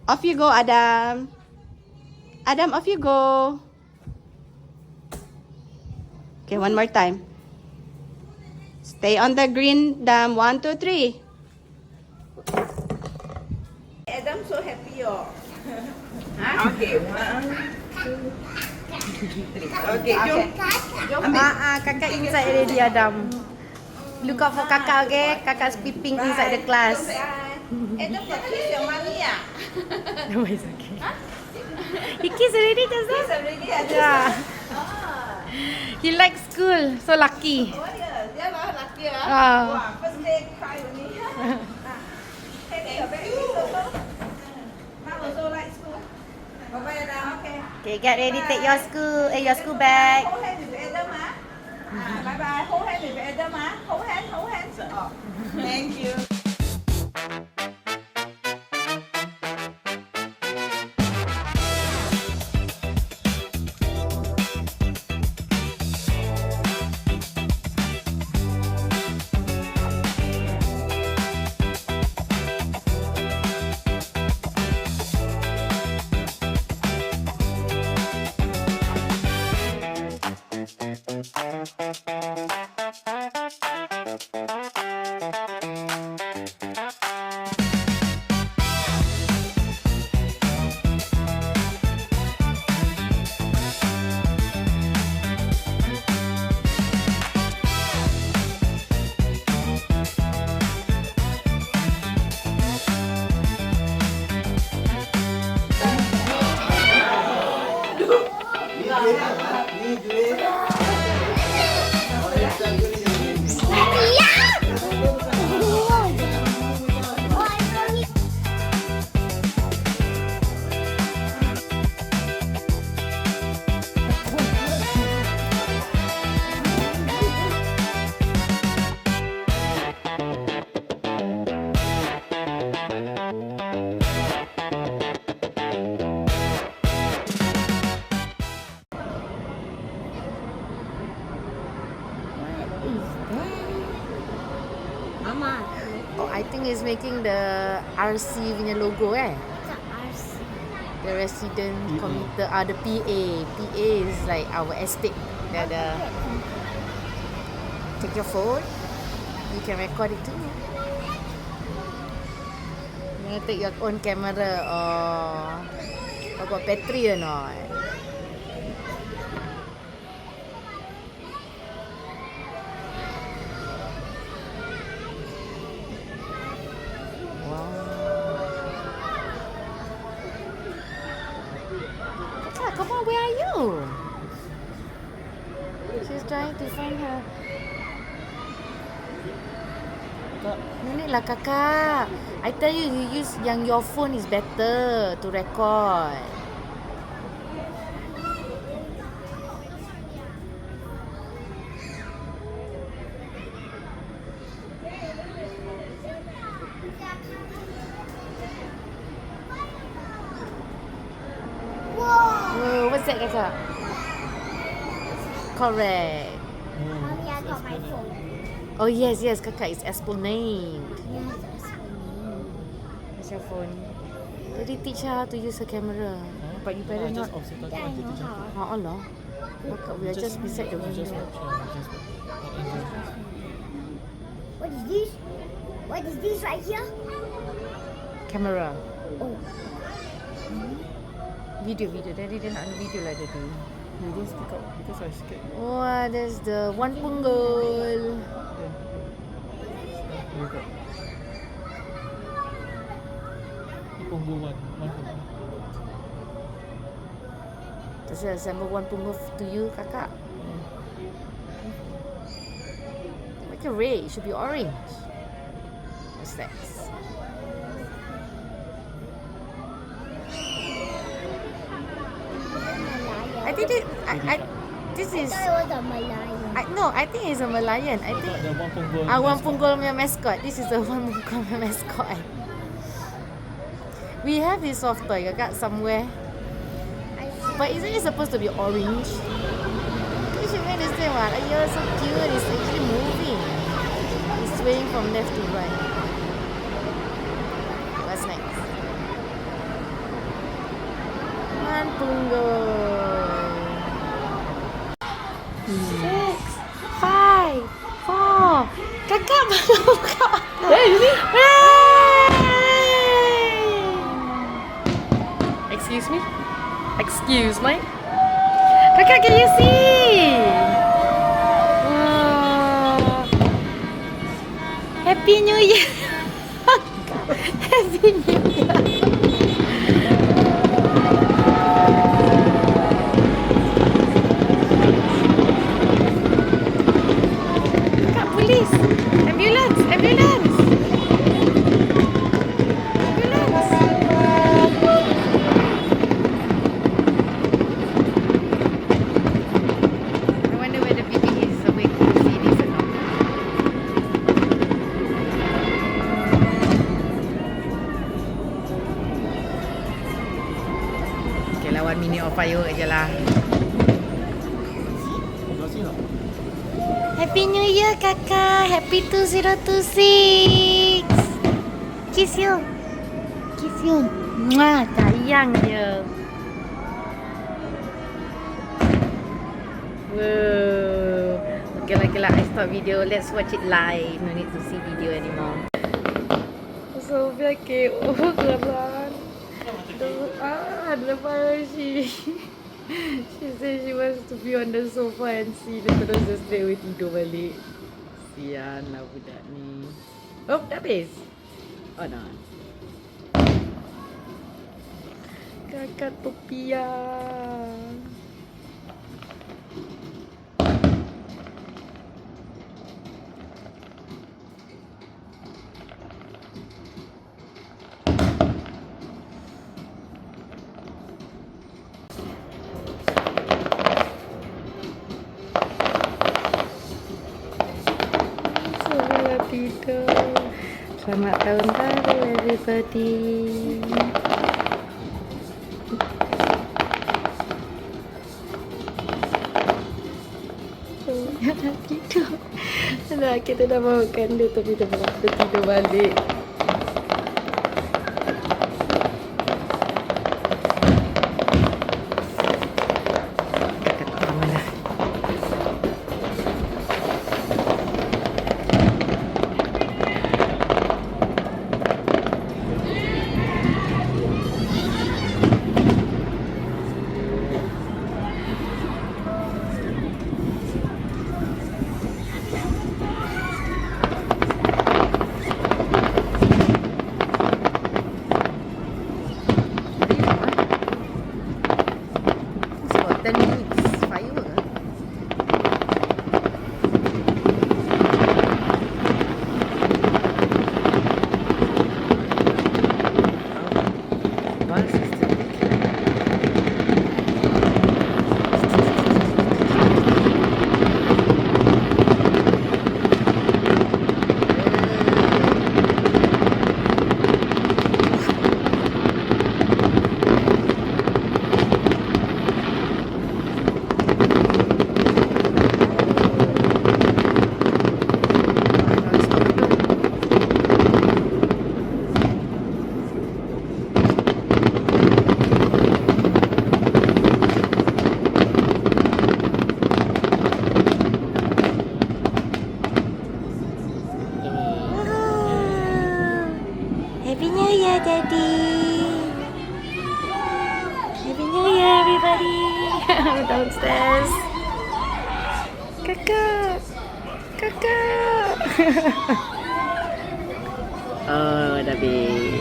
Off you go, Adam. Adam, off you go. Okay, one more time. Stay on the green dam. 1, 2, 3. Adam so happy oh. Okay, 1, 2, 3. Okay, jom. Kakak inside already, Adam. Look out for kakak, okay? Kakak's peeping inside the class. Adam got kiss your mommy ah? No, it's okay. He kissed already just now? Kiss already Adam. Yeah. He likes school. So lucky. Oh yeah, dia lah lucky ah. Ah. Wah, first day cry only. Take your bag also. Mom also like school. Bye-bye Adam, okay. Okay, get ready. Take your school bag. Hold hand with Adam ah. Bye-bye. Hold hand with Adam ah. Hold hands. Oh, thank you. Oh, I think he's making the RC punya logo The resident commuter, the PA. PA is like our estate. Take your phone. You can record it too. You want to take your own camera or got battery or not? Come on, where are you? She's trying to find her. Nenek lah kakak. I tell you, use your phone is better to record. Whoa, what's that, kakak? Correct. Mommy, I got my phone. Oh yes, kakak is Esplanade. Yes, Esplanade. What's your phone? Daddy teach her how to use her camera. But you better not. Yeah, I know how. Allah. Kakak, we are just beside the window. What is this? What is this right here? Camera. Oh. Video. Daddy dia nak video lah tadi. You don't speak up because I scared. Wah, there's the One Punggol. Punggol one Punggol. Terus I send One Punggol to you, kakak. Make it red. It should be orange. What's that? I think this is. I thought it was a Malayan. I think it's a Malayan. I think. The One Punggol. One Punggol punya mascot. This is the One Punggol punya mascot. We have this soft toy, kakak, somewhere. But isn't it supposed to be orange? You should understand what? You're so cute. It's actually moving. It's swaying from left to right. What's next? Punggol. 6, 5, 4. Kakak baru buka. Excuse me? Excuse me? Kakak, can you see? Wow. Happy New Year. Happy New Year. Kakak, polis. Ambulance, ambulance. Ambulance. I wonder whether baby is awake to see this or not. Okay lah, 1 minute of firework je lah. Happy New Year kakak. Happy 2026. Kiss you. Kiss you. Mwah, sayang je. Wow. Okay lah, I stop video. Let's watch it live. No need to see video anymore. Sofia KO kan. She said she wants to be on the sofa and see. Dia terus just straight away tidur balik. Sian lah budak ni. Oh, dah habis? Oh, no. Kakak Topia. Selamat tidur. Selamat tahun baru everybody. Dah tidur. Alah, kita dah bangunkan dia tapi dia tidur balik. Kakak tak lama dah. It's about 10 minutes firework. Bus is still working. Happy New Year, Daddy. Happy New Year, everybody. Downstairs. Kakak. Kakak. Oh, dah habis.